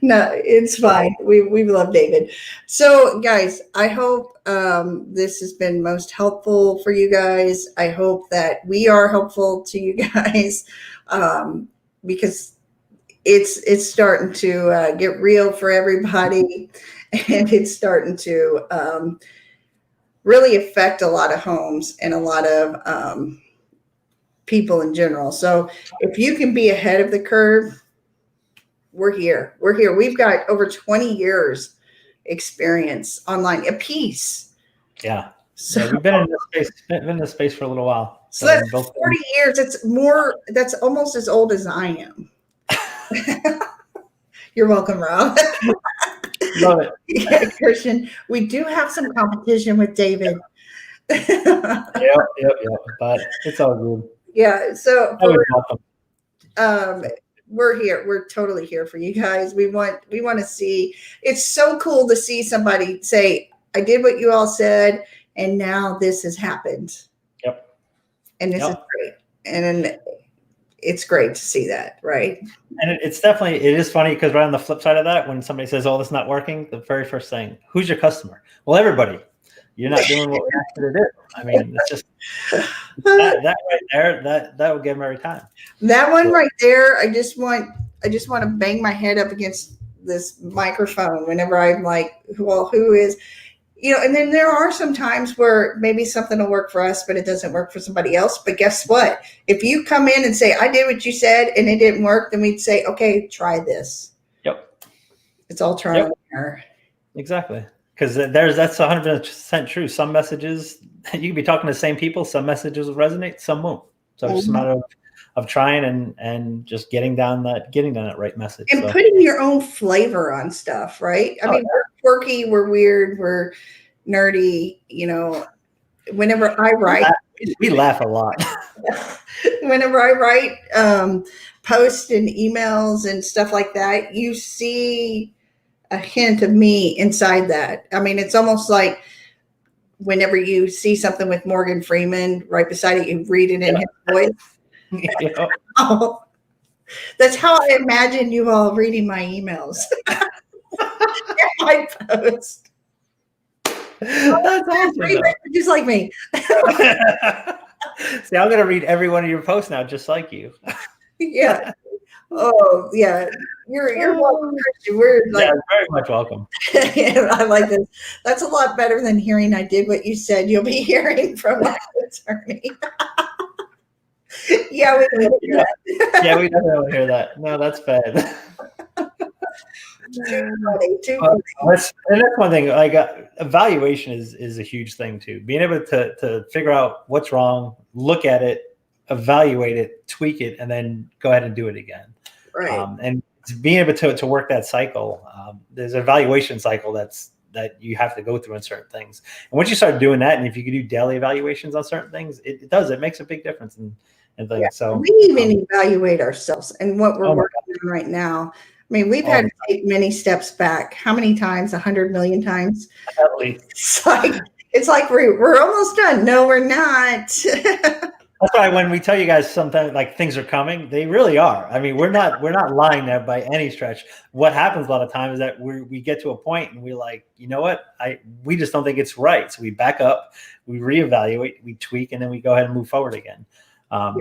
No, it's fine. We love David. So guys, I hope this has been most helpful for you guys. I hope that we are helpful to you guys because it's starting to get real for everybody, and it's starting to really affect a lot of homes and a lot of people in general. So if you can be ahead of the curve, we're here. We've got over 20 years experience online, a piece.
Yeah.
So,
We've been in this space for a little while.
so that's 40 years. That's almost as old as I am. You're welcome, Rob.
Love it.
Yeah, Christian, we do have some competition with David.
Yep. But it's all good.
Yeah. So
Welcome.
we're here. We're totally here for you guys. We want to see. It's so cool to see somebody say, "I did what you all said, and now this has happened."
Yep.
And this is great. And it's great to see that, right?
And it is funny because right on the flip side of that, when somebody says, "Oh, this is not working," the very first thing, who's your customer? Well, everybody. You're not doing what we asked you to do. I mean, it's just that right there. That will get them every time.
That one right there. I just want to bang my head up against this microphone whenever I'm like, well, who is, and then there are some times where maybe something will work for us, but it doesn't work for somebody else. But guess what? If you come in and say, I did what you said and it didn't work, then we'd say, okay, try this.
Yep.
It's all trial and error.
Exactly. Because that's 100% true. Some messages, you can be talking to the same people. Some messages will resonate, some won't. So it's just a matter of trying and just getting down that right message.
And putting your own flavor on stuff, right? I mean, we're quirky, we're weird, we're nerdy, whenever I write.
We laugh a lot.
Whenever I write posts and emails and stuff like that, you see a hint of me inside that. I mean, it's almost like whenever you see something with Morgan Freeman right beside it, you read it in his voice.
Yeah.
Oh, that's how I imagine you all reading my emails. My post.
That's awesome.
Just like me.
See, I'm going to read every one of your posts now, just like you.
Yeah. Oh, yeah. You're welcome, Christian. We're like,
very much welcome.
I like this. That's a lot better than hearing I did what you said. You'll be hearing from my attorney. Yeah, we hear that.
Yeah, we definitely hear that. No, that's bad.
Too funny.
And that's one thing. Like evaluation is a huge thing too. Being able to figure out what's wrong, look at it, evaluate it, tweak it, and then go ahead and do it again.
Right.
And being able to work that cycle, there's an evaluation cycle that you have to go through on certain things. And once you start doing that, and if you can do daily evaluations on certain things, it makes a big difference in things. Yeah. So
we even evaluate ourselves and what we're working on right now. I mean, we've had to take many steps back. How many times? 100 million times.
At least.
It's like we're almost done. No, we're not.
That's why when we tell you guys something like things are coming, they really are. I mean, we're not lying there by any stretch. What happens a lot of times is that we get to a point and we're like, you know what? We just don't think it's right. So we back up, we reevaluate, we tweak, and then we go ahead and move forward again. But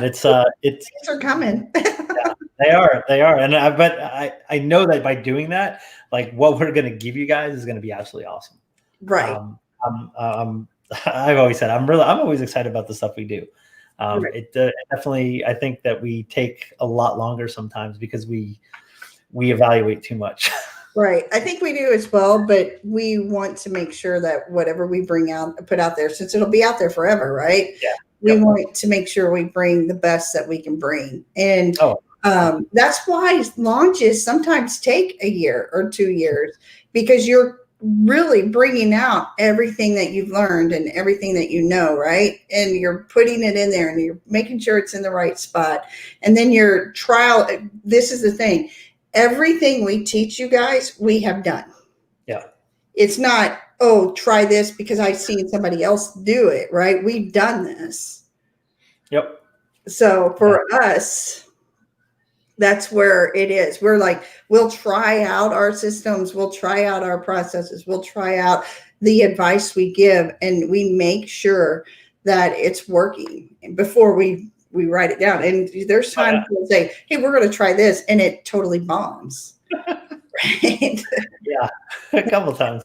it's things
are coming.
Yeah, they are. And I know that by doing that, like what we're going to give you guys is going to be absolutely awesome.
Right.
I've always said I'm always excited about the stuff we do. It definitely, I think that we take a lot longer sometimes because we evaluate too much.
Right. I think we do as well, but we want to make sure that whatever we put out there, since it'll be out there forever, right?
Yeah.
We want to make sure we bring the best that we can bring. And that's why launches sometimes take a year or 2 years, because you're really bringing out everything that you've learned and everything that you know, right? And you're putting it in there and you're making sure it's in the right spot. And then your trial, this is the thing. Everything we teach you guys, we have done.
Yeah.
It's not, try this because I've seen somebody else do it, right? We've done this.
Yep.
So for us, that's where it is. We're like, we'll try out our systems. We'll try out our processes. We'll try out the advice we give, and we make sure that it's working before we write it down. And there's times we'll say, hey, we're going to try this, and it totally bombs. Right?
Yeah, a couple times.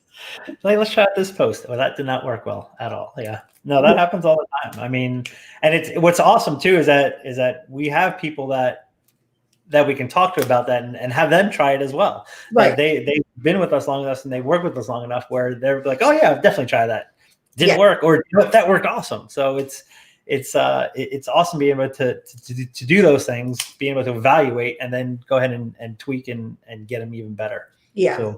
Like, let's try out this post. Well, that did not work well at all. Yeah. No, that happens all the time. I mean, and what's awesome too is that we have people that that we can talk to about that and have them try it as well.
Right.
They've been with us long enough and they work with us long enough where they're like, oh yeah, I've definitely tried that. Didn't work, or that worked awesome. So it's awesome being able to do those things, being able to evaluate and then go ahead and tweak and get them even better.
Yeah.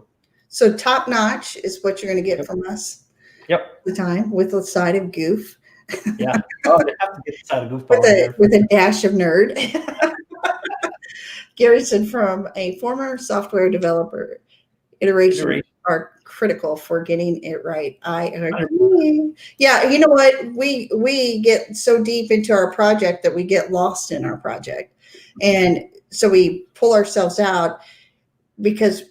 So top notch is what you're going to get from us.
Yep.
The time with a side of goof.
Yeah. Oh, they have to get the side of goofball
with a dash of nerd. Gary said, from a former software developer, iterations are critical for getting it right. I agree. Yeah, you know what? We get so deep into our project that we get lost in our project. And so we pull ourselves out because,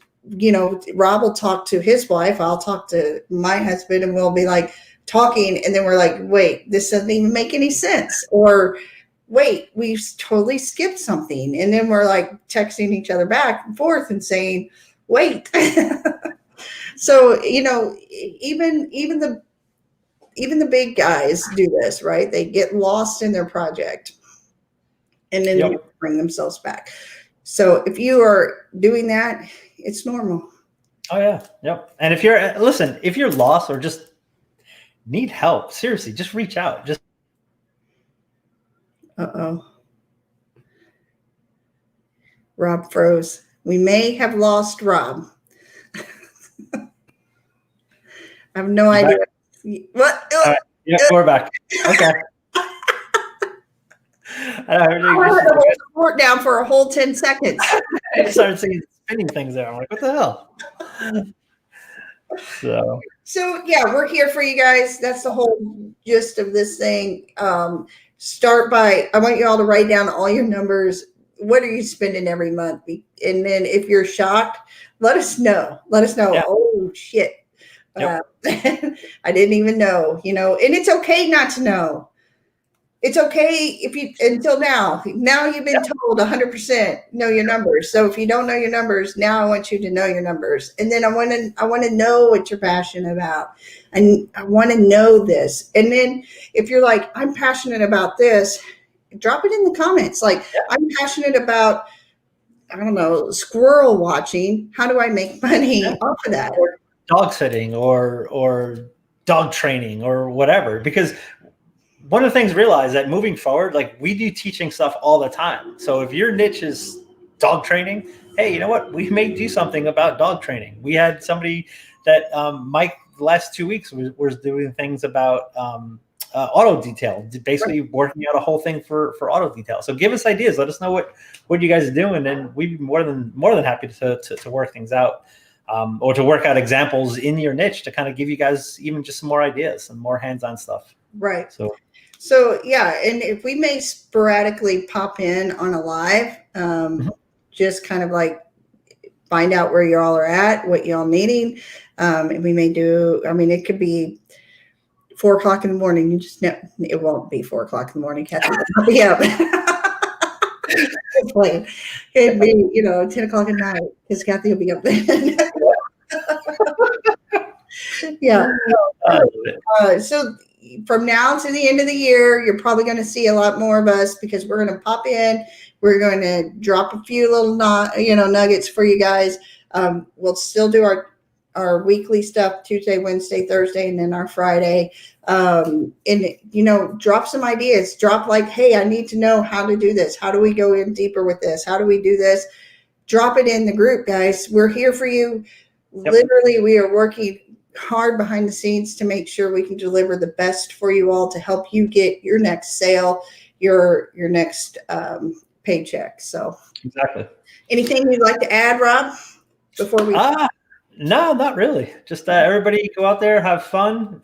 Rob will talk to his wife, I'll talk to my husband, and we'll be like talking, and then we're like, wait, this doesn't even make any sense. Or wait, we totally skipped something. And then we're like texting each other back and forth and saying, wait. So, even the big guys do this, right? They get lost in their project and then they bring themselves back. So if you are doing that, it's normal.
Oh yeah. Yep. And if you're lost or just need help, seriously, just reach out.
Rob froze. We may have lost Rob. I have no idea. What?
All right. Yeah, we're back. Okay.
I had to hold the fort down for a whole 10 seconds.
I started seeing spinning things there. I'm like, what the hell?
So yeah, we're here for you guys. That's the whole gist of this thing. I want you all to write down all your numbers. What are you spending every month? And then if you're shocked, let us know. Yeah. Oh shit. Yep. I didn't even know, and it's okay not to know. It's okay until now you've been told 100% know your numbers. So if you don't know your numbers, now I want you to know your numbers. And then I want to know what you're passionate about. And I want to know this. And then if you're like, I'm passionate about this, drop it in the comments. Like, I'm passionate about, I don't know, squirrel watching. How do I make money off of that?
Or dog sitting or dog training or whatever. Because one of the things realize that moving forward, like, we do teaching stuff all the time. So if your niche is dog training, hey, you know what? We may do something about dog training. We had somebody that Mike the last 2 weeks was doing things about auto detail, basically working out a whole thing for auto detail. So give us ideas. Let us know what you guys are doing, and we'd be more than happy to work things out, or to work out examples in your niche to kind of give you guys even just some more ideas and more hands-on stuff.
Right. So yeah, and if we may sporadically pop in on a live, just kind of like find out where you all are at, what y'all needing. And we may do, it could be 4 o'clock in the morning. You just know it won't be 4 o'clock in the morning. Kathy will not be up. It'd be, 10 o'clock at night because Kathy will be up then. Yeah. So from now to the end of the year, you're probably going to see a lot more of us because we're going to pop in. We're going to drop a few little nuggets for you guys. We'll still do our weekly stuff Tuesday, Wednesday, Thursday, and then our Friday. And drop some ideas. Drop like, hey, I need to know how to do this. How do we go in deeper with this? How do we do this? Drop it in the group, guys. We're here for you. Yep. Literally, we are working hard behind the scenes to make sure we can deliver the best for you all to help you get your next sale, your next paycheck. So
exactly.
Anything you'd like to add, Rob, before we?
No, not really. Just everybody go out there, have fun.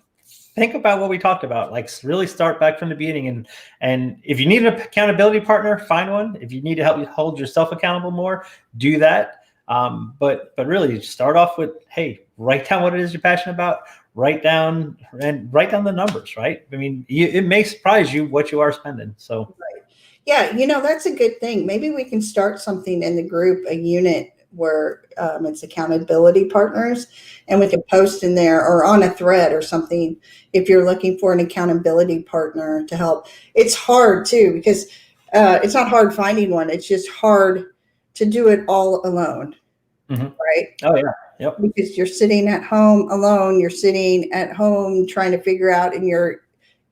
Think about what we talked about. Like, really start back from the beginning. And if you need an accountability partner, find one. If you need to help you hold yourself accountable more, do that. But really start off with, hey, write down what it is you're passionate about, write down the numbers, right? It may surprise you what you are spending. So,
right. Yeah, that's a good thing. Maybe we can start something in the group, a unit where it's accountability partners, and we can post in there or on a thread or something if you're looking for an accountability partner to help. It's hard too, because it's not hard finding one. It's just hard to do it all alone, right?
Oh yeah. Yep.
Because you're sitting at home alone, you're sitting at home trying to figure out, and you're,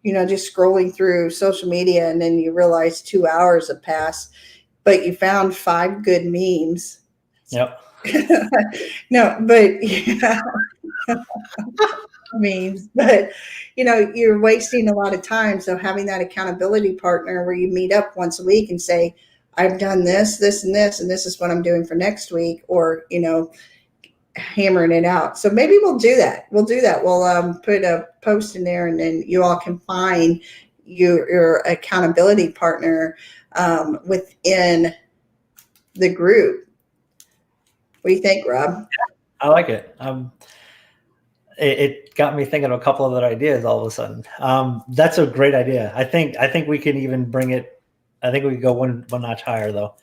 just scrolling through social media, and then you realize 2 hours have passed, but you found 5 good memes.
Yep.
No, but memes, but you're wasting a lot of time. So having that accountability partner where you meet up once a week and say, I've done this, this, and this, and this is what I'm doing for next week, or hammering it out. So maybe we'll do that. We'll put a post in there, and then you all can find your accountability partner within the group. What do you think, Rob?
I like it. It got me thinking of a couple of other ideas all of a sudden. That's a great idea. I think we can even bring it. I think we could go one notch higher though.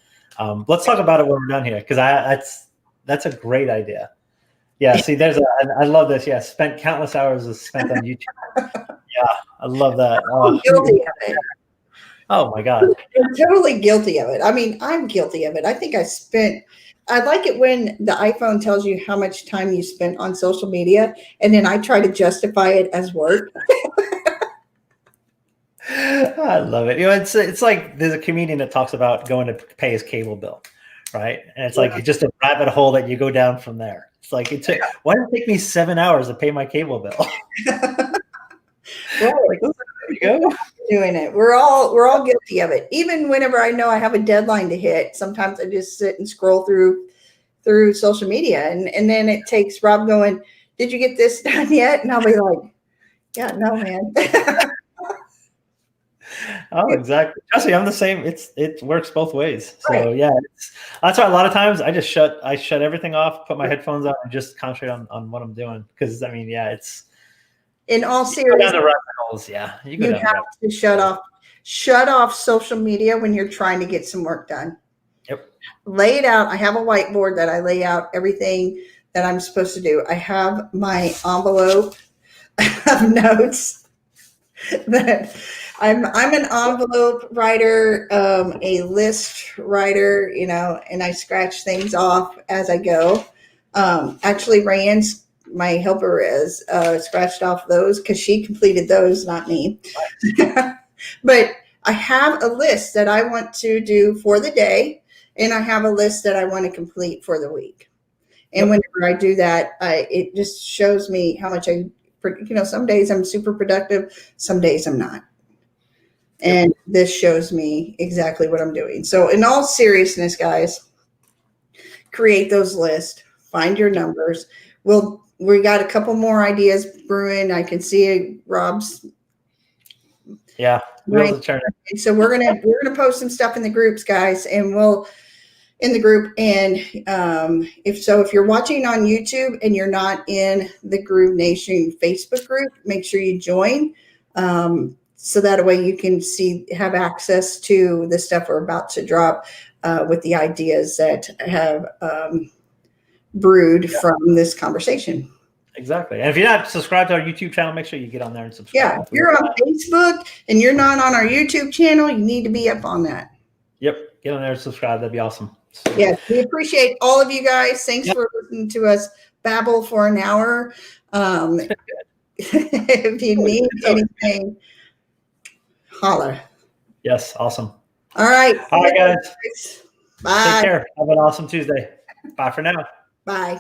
Let's talk about it when we're done here, because that's a great idea. Yeah. See, I love this. Yeah. Spent countless hours spent on YouTube. Yeah. I love that.
I'm guilty of it.
Oh my God.
I'm totally guilty of it. I mean, I'm guilty of it. I think I like it when the iPhone tells you how much time you spent on social media, and then I try to justify it as work.
I love it. It's like there's a comedian that talks about going to pay his cable bill, right? And it's like it's just a rabbit hole that you go down from there. It's like why did it take me 7 hours to pay my cable bill?
Well,
like, there you go.
Doing it. We're all guilty of it. Even whenever I know I have a deadline to hit, sometimes I just sit and scroll through social media, and then it takes Rob going, "Did you get this done yet?" And I'll be like, "Yeah, no, man."
Oh, exactly. Trust me, I'm the same. It works both ways. So
Right.
yeah, that's why a lot of times I shut everything off, put my headphones on, and just concentrate on what I'm doing. Because I mean, yeah, it's
In all
go down
seriousness,
the rabbit holes. Yeah,
you have to shut off social media when you're trying to get some work done.
Yep.
Lay it out. I have a whiteboard that I lay out everything that I'm supposed to do. I have my envelope of notes that I'm an envelope writer, a list writer, and I scratch things off as I go. Actually, Rayanne's my helper is scratched off those because she completed those, not me. But I have a list that I want to do for the day, and I have a list that I want to complete for the week. And whenever I do that, it just shows me how much some days I'm super productive, some days I'm not. And this shows me exactly what I'm doing. So in all seriousness, guys, create those lists, find your numbers. We got a couple more ideas brewing. I can see Rob's.
Yeah.
Right. And so we're gonna post some stuff in the groups, guys, and we'll in the group. And if you're watching on YouTube and you're not in the Groove Nation Facebook group, make sure you join. So that way you can have access to the stuff we're about to drop with the ideas that have brewed from this conversation.
Exactly. And if you're not subscribed to our YouTube channel, make sure you get on there and subscribe.
Yeah, if you're on Facebook and you're not on our YouTube channel, you need to be up on that.
Yep. Get on there and subscribe. That'd be awesome.
So. Yeah, we appreciate all of you guys. Thanks for listening to us babble for an hour. If you need anything, holler.
Yes, awesome.
All right.
All right, guys.
Bye.
Take care. Have an awesome Tuesday. Bye for now.
Bye.